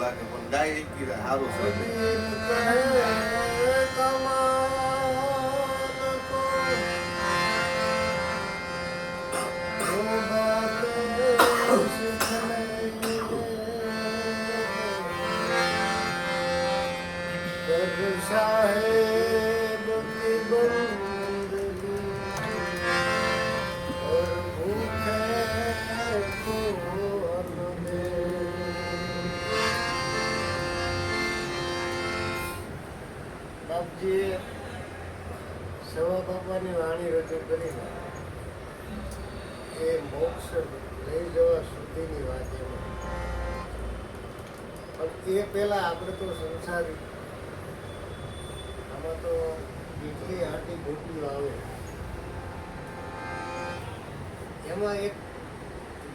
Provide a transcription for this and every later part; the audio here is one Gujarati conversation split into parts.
લાગે પણ ગાય એક સારું છે. साहेब की बंदगी और भूखे को अन्न दे. બાપજીએ સવા બાપાની વાણી રજૂ કરીને એ મોક્ષ લઈ જવા સુધીની વાત એમાં. પણ એ પહેલા આપણે તો સંસારી તો કેટલી આટી ગોપીઓ આવે એમાં એક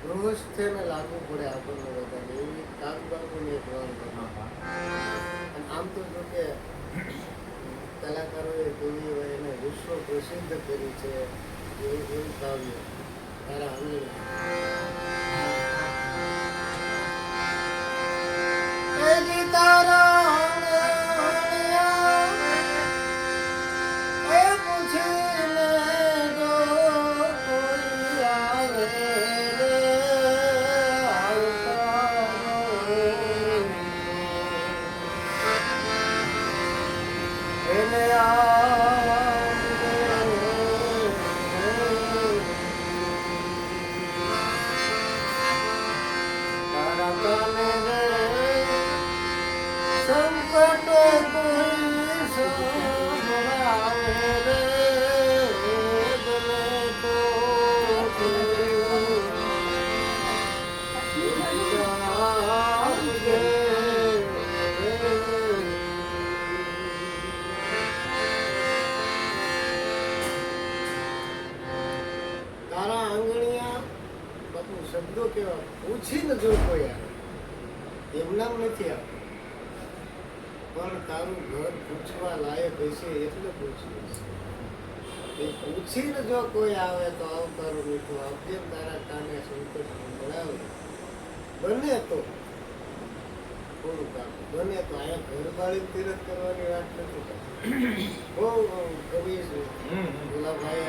ગૃહસ્થને લાગુ પડે આપણને બધાને એવી કાગબાબુની એક વાત. અને આમ તો જો કે કલાકારોએ કેવી હોય એને વિશ્વ પ્રસિદ્ધ કરી છે એવું કાવ્ય તારા અમે તારા શબ્દો કેવા પૂછીને જો કોઈ આવે એમનામ નથી આવે પણ તારું ઘર પૂછવા લાયક હશે એટલે પૂછ્યું હશે. એ પૂછીને જો કોઈ આવે તો આવતારું મીઠું આવજે તારા કાને સંકટ મળાવે બને તો થોડું કામ બને તો અહીંયા ઘર બાળી તીરથ કરવાની વાત નથી કરતી. બહુ કવિ છે ગુલાબભાઈ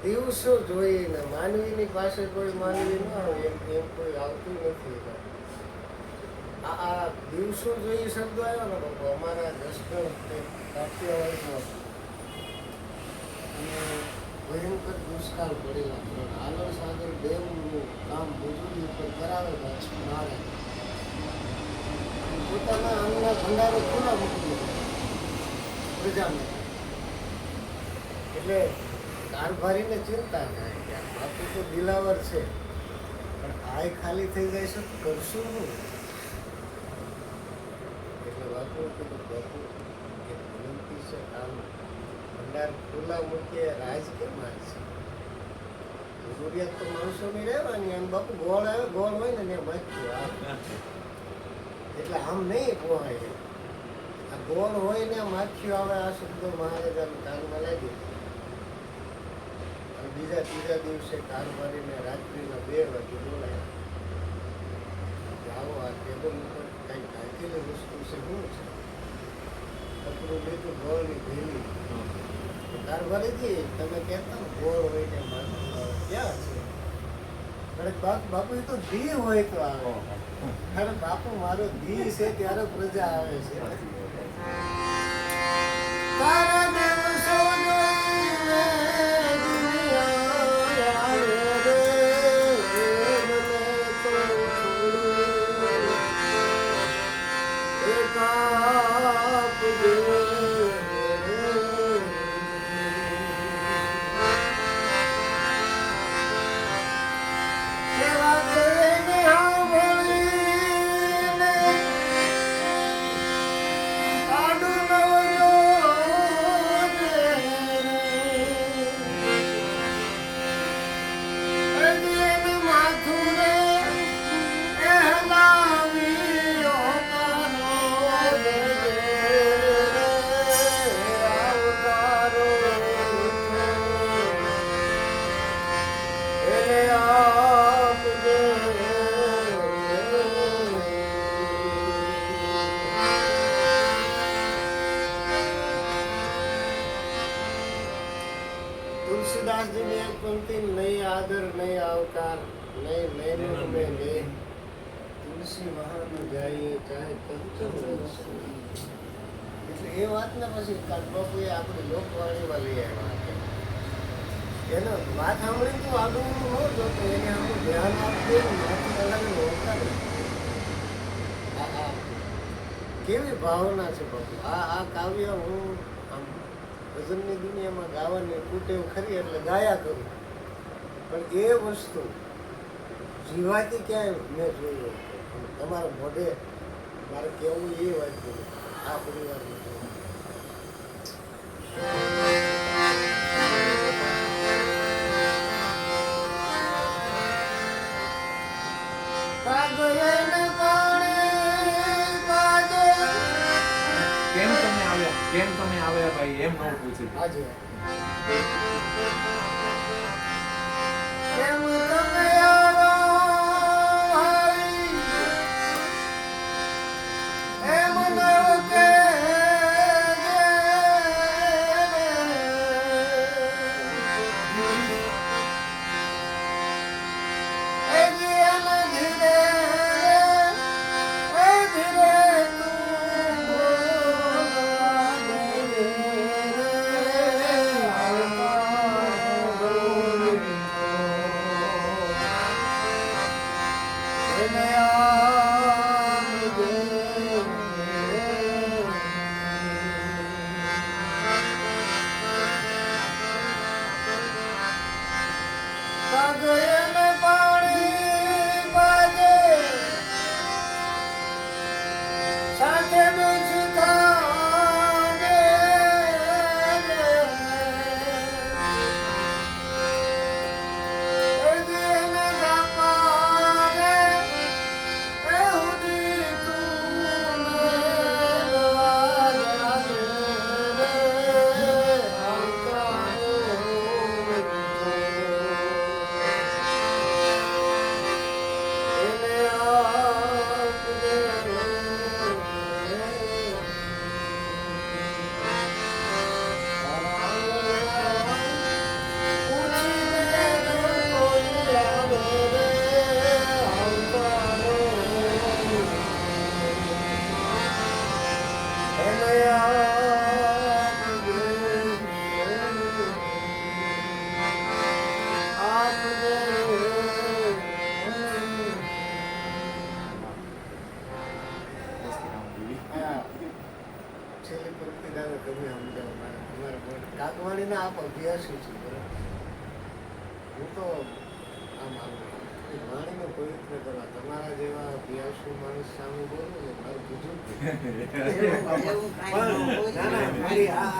દિવસો જોઈને માનવીની પાસે કોઈ માનવી ન આવે એમ કોઈ આવતું નથી. આ દિવસો જોઈ શબ્દો આવ્યો ને બાપુ અમારા જસદણ કાઠિયાવાડમાં અને ભયંકર દુષ્કાળ પડેલા આલણ સાગર ડેમનું કામ મજૂરી ઉપર કરાવે મારે પોતાના આંગણા ભંડારો ખુલ્લા મૂકી પ્રજાને. એટલે કારભારીને ચિંતા થાય કે બાપુ તો દિલાવર છે પણ આય ખાલી થઈ જાય છે તો કરશું શું? એટલે બાપુ કીધું બાપુ એક વિનંતી છે કામ ભંડાર ખુલ્લા મૂકીએ રાજ કેમ છે જરૂરિયાત તો માણસોની રહેવાની. અને બાપુ ગોળ આવે ગોળ હોય ને માખ્યું એટલે આમ નહીં પોહાય. આ ગોળ હોય ને માખ્યું આવે આ શબ્દો મહારાજાને કાનમાં લાગી. બીજા ત્રીજા દિવસે કારભારીને રાત્રિના 2 વાગે બોલાયા. આવો આ ટેબલ ઉપર કંઈક ઢાંકેલી વસ્તુ છે શું છે? કપડું લીધું ગોળની ભેલી. કારભારીજી તમે કહેતા ગોળ હોય ને માથું આવે ક્યાં છે? અરે બાપુ એ તો દી હોય તો આવે. અરે બાપુ મારો દી છે ત્યારે પ્રજા આવે છે. તારા દિવસો જોઈને દુનિયા આવે રે, મને તો છોડી એક આપજે. એવા તેને સાંભળીને આડું નવજો એનું માથું રે એહલાવી ઓકારો આવતારો એને આપજે. તુલસીદાસજીની એક પંક્તિ, નહીં આદર નહીં આવકાર નહીં નૈનુર મેં લે, તુલસી વહાણ જાય ચાહે કંચન રસ. એટલે એ વાતને પછી કાળબાપુએ આપણી લોકવાણીમાં લઈ આવ્યા. એનો વાત સાંભળી તું આગળ ન જોતો, એને આનું ધ્યાન આપજે, માથે અલગ હોતા કેવી ભાવના છે બાપુ. આ કાવ્ય હું આમ ભજનની દુનિયામાં ગાવાની કુટેવ ખરી એટલે ગાયા કરું, પણ એ વસ્તુ જીવાતી ક્યાંય મેં જોયું. તમારા મોઢે મારે કેવું એ વાત કરું આ પરિવારનું. કાગળને પાણી કાજે કેમ તમે આવ્યા ભાઈ એમ ન પૂછ્યું. આજે કેમ તમે આવ્યા ભાઈ એમ ન કાગવાણીના આપ અભ્યાસી છું. હું તો આમ વાણીને પવિત્ર કરવા તમારા જેવા અભ્યાસુ માણસ સામે બોલું ને મારું બીજું એવું કાંઈ ન હોય. ના ના મારી આ